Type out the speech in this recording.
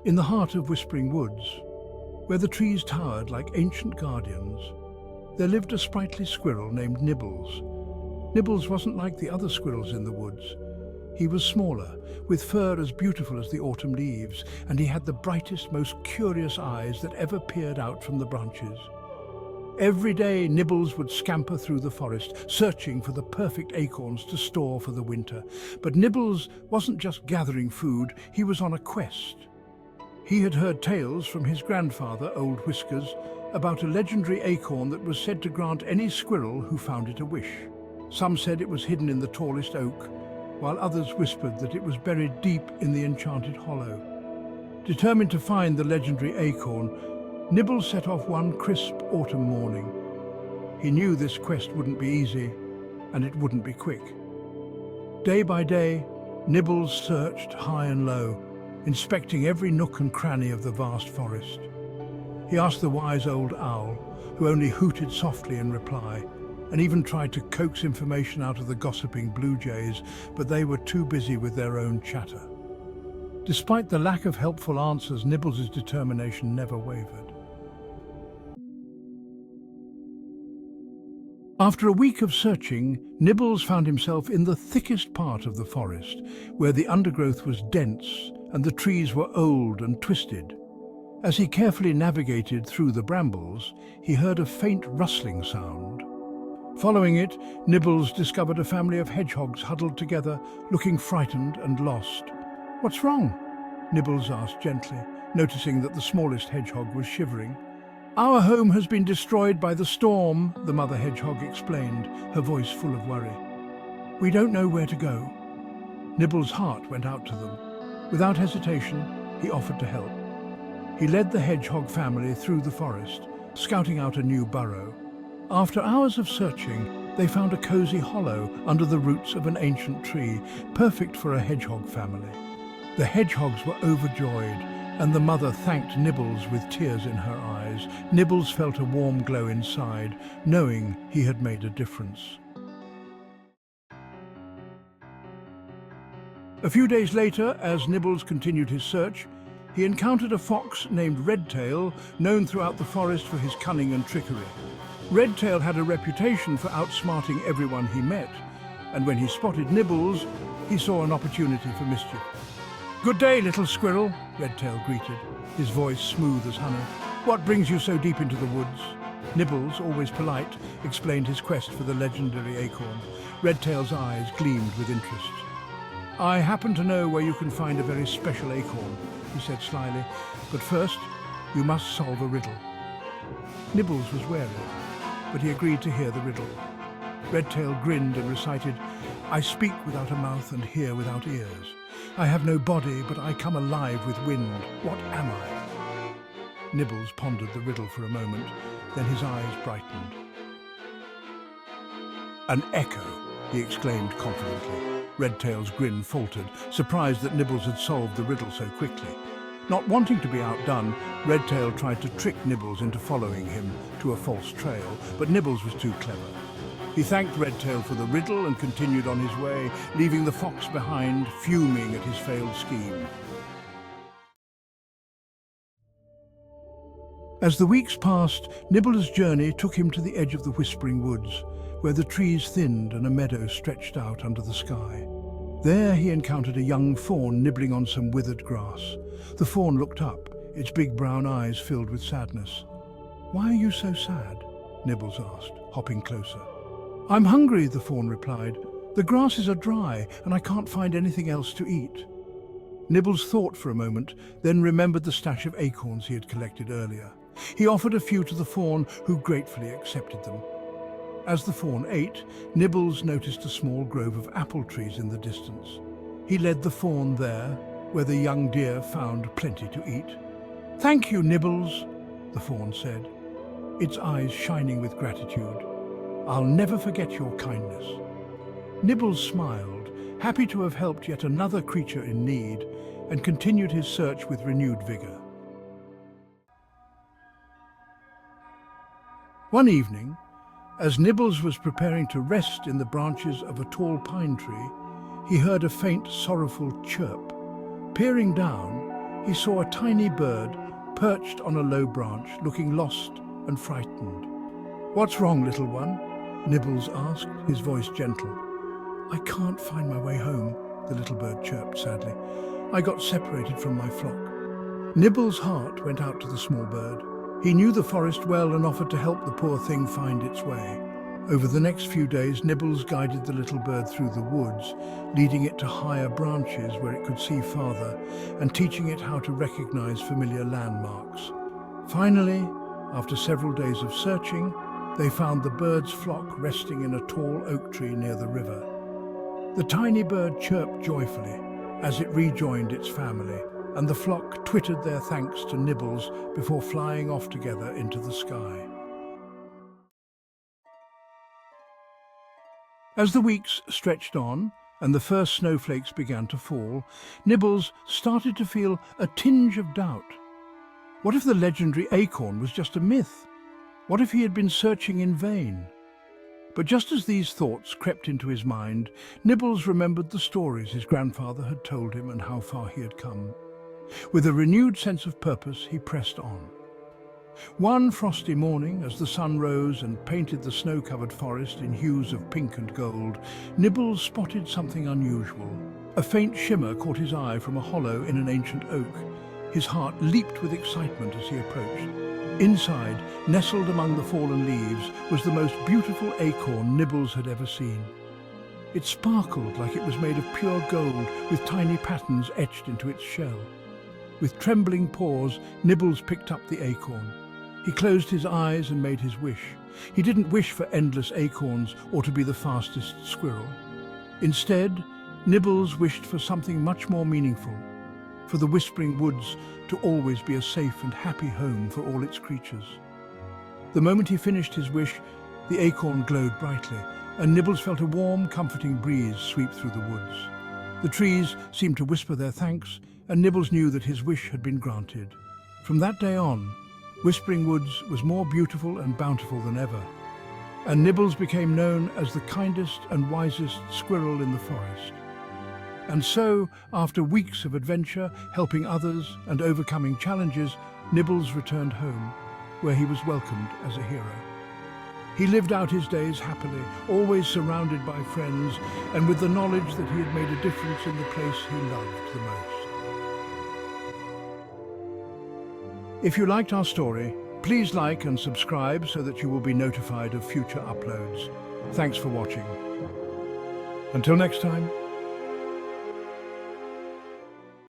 In the heart of Whispering Woods, where the trees towered like ancient guardians, there lived a sprightly squirrel named Nibbles. Nibbles wasn't like the other squirrels in the woods. He was smaller, with fur as beautiful as the autumn leaves, and he had the brightest, most curious eyes that ever peered out from the branches. Every day, Nibbles would scamper through the forest, searching for the perfect acorns to store for the winter. But Nibbles wasn't just gathering food, he was on a quest. He had heard tales from his grandfather, Old Whiskers, about a legendary acorn that was said to grant any squirrel who found it a wish. Some said it was hidden in the tallest oak, while others whispered that it was buried deep in the enchanted hollow. Determined to find the legendary acorn, Nibbles set off one crisp autumn morning. He knew this quest wouldn't be easy, and it wouldn't be quick. Day by day, Nibbles searched high and low, inspecting every nook and cranny of the vast forest. He asked the wise old owl, who only hooted softly in reply, and even tried to coax information out of the gossiping blue jays, but they were too busy with their own chatter. Despite the lack of helpful answers, Nibbles' determination never wavered. After a week of searching, Nibbles found himself in the thickest part of the forest, where the undergrowth was dense and the trees were old and twisted. As he carefully navigated through the brambles, he heard a faint rustling sound. Following it, Nibbles discovered a family of hedgehogs huddled together, looking frightened and lost. "What's wrong?" Nibbles asked gently, noticing that the smallest hedgehog was shivering. "Our home has been destroyed by the storm," the mother hedgehog explained, her voice full of worry. "We don't know where to go." Nibbles' heart went out to them. Without hesitation, he offered to help. He led the hedgehog family through the forest, scouting out a new burrow. After hours of searching, they found a cozy hollow under the roots of an ancient tree, perfect for a hedgehog family. The hedgehogs were overjoyed, and the mother thanked Nibbles with tears in her eyes. Nibbles felt a warm glow inside, knowing he had made a difference. A few days later, as Nibbles continued his search, he encountered a fox named Redtail, known throughout the forest for his cunning and trickery. Redtail had a reputation for outsmarting everyone he met, and when he spotted Nibbles, he saw an opportunity for mischief. "Good day, little squirrel," Redtail greeted, his voice smooth as honey. "What brings you so deep into the woods?" Nibbles, always polite, explained his quest for the legendary acorn. Redtail's eyes gleamed with interest. "I happen to know where you can find a very special acorn," he said slyly, "but first, you must solve a riddle." Nibbles was wary, but he agreed to hear the riddle. Redtail grinned and recited, "I speak without a mouth and hear without ears. I have no body, but I come alive with wind. What am I?" Nibbles pondered the riddle for a moment, then his eyes brightened. "An echo," he exclaimed confidently. Redtail's grin faltered, surprised that Nibbles had solved the riddle so quickly. Not wanting to be outdone, Redtail tried to trick Nibbles into following him to a false trail, but Nibbles was too clever. He thanked Redtail for the riddle and continued on his way, leaving the fox behind, fuming at his failed scheme. As the weeks passed, Nibbles' journey took him to the edge of the Whispering Woods, where the trees thinned and a meadow stretched out under the sky. There he encountered a young fawn nibbling on some withered grass. The fawn looked up, its big brown eyes filled with sadness. "Why are you so sad?" Nibbles asked, hopping closer. "I'm hungry," the fawn replied. "The grasses are dry and I can't find anything else to eat." Nibbles thought for a moment, then remembered the stash of acorns he had collected earlier. He offered a few to the fawn, who gratefully accepted them. As the fawn ate, Nibbles noticed a small grove of apple trees in the distance. He led the fawn there, where the young deer found plenty to eat. "Thank you, Nibbles," the fawn said, its eyes shining with gratitude. "I'll never forget your kindness." Nibbles smiled, happy to have helped yet another creature in need, and continued his search with renewed vigor. One evening, as Nibbles was preparing to rest in the branches of a tall pine tree, he heard a faint, sorrowful chirp. Peering down, he saw a tiny bird perched on a low branch, looking lost and frightened. "What's wrong, little one?" Nibbles asked, his voice gentle. "I can't find my way home," the little bird chirped sadly. "I got separated from my flock." Nibbles' heart went out to the small bird. He knew the forest well and offered to help the poor thing find its way. Over the next few days, Nibbles guided the little bird through the woods, leading it to higher branches where it could see farther, and teaching it how to recognize familiar landmarks. Finally, after several days of searching, they found the bird's flock resting in a tall oak tree near the river. The tiny bird chirped joyfully as it rejoined its family, and the flock twittered their thanks to Nibbles before flying off together into the sky. As the weeks stretched on and the first snowflakes began to fall, Nibbles started to feel a tinge of doubt. What if the legendary acorn was just a myth? What if he had been searching in vain? But just as these thoughts crept into his mind, Nibbles remembered the stories his grandfather had told him and how far he had come. With a renewed sense of purpose, he pressed on. One frosty morning, as the sun rose and painted the snow-covered forest in hues of pink and gold, Nibbles spotted something unusual. A faint shimmer caught his eye from a hollow in an ancient oak. His heart leaped with excitement as he approached. Inside, nestled among the fallen leaves, was the most beautiful acorn Nibbles had ever seen. It sparkled like it was made of pure gold, with tiny patterns etched into its shell. With trembling paws, Nibbles picked up the acorn. He closed his eyes and made his wish. He didn't wish for endless acorns or to be the fastest squirrel. Instead, Nibbles wished for something much more meaningful, for the whispering woods to always be a safe and happy home for all its creatures. The moment he finished his wish, the acorn glowed brightly, and Nibbles felt a warm, comforting breeze sweep through the woods. The trees seemed to whisper their thanks, and Nibbles knew that his wish had been granted. From that day on, Whispering Woods was more beautiful and bountiful than ever, and Nibbles became known as the kindest and wisest squirrel in the forest. And so, after weeks of adventure, helping others and overcoming challenges, Nibbles returned home, where he was welcomed as a hero. He lived out his days happily, always surrounded by friends, and with the knowledge that he had made a difference in the place he loved the most. If you liked our story, please like and subscribe so that you will be notified of future uploads. Thanks for watching. Until next time.